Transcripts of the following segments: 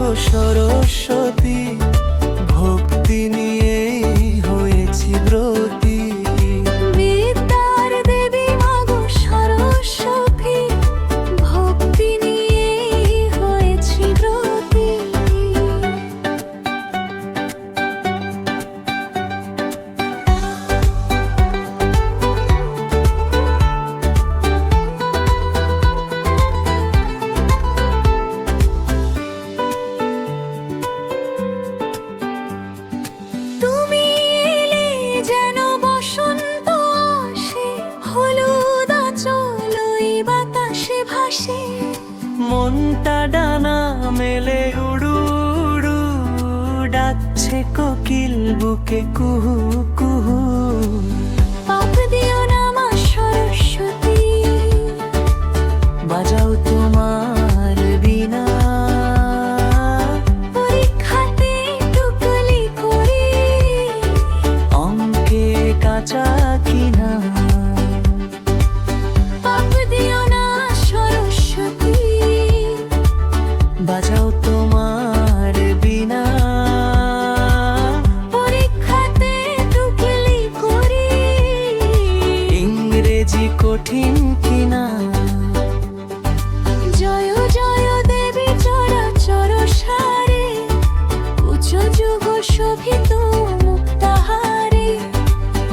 গো সরস্বতী, ভক্তি নিয়েই হয়েছি ব্রতী। বিদ্যার দেবী মা গো সরস্বতী, ভক্তি নিয়েই হয়েছি ব্রতী। তুমি এলে যেন বসন্ত আসে, হলুদ আঁচল ওই বাতাসে ভাসে। মনটা ডানা মেলে উড়ু উড়ু, ডাকছে কোকিল বুকে কুহু কুহু। পাপ দিও না মা সরস্বতী, বাজাও তোমার বীণা, পরীক্ষাতে টুকলি করি, অঙ্কে কাঁচা কিনা। পাপ দিও না সরস্বতী, বাজাও তোমার বীণা, পরীক্ষাতে টুকলি করি, ইংরেজি কঠিন কিনা। জয় জয় দেবী চরাচর সারে, উচ্চ যুগ শোভিত মুক্তাহারে।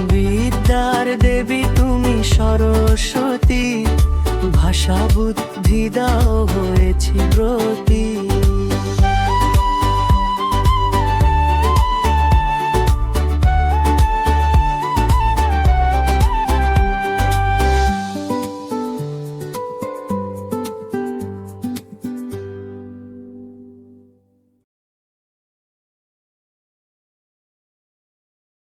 বিদ্যার দেবী তুমি সরস্বতী, ভাষা বুদ্ধি দাও হয়েছি ব্রতী।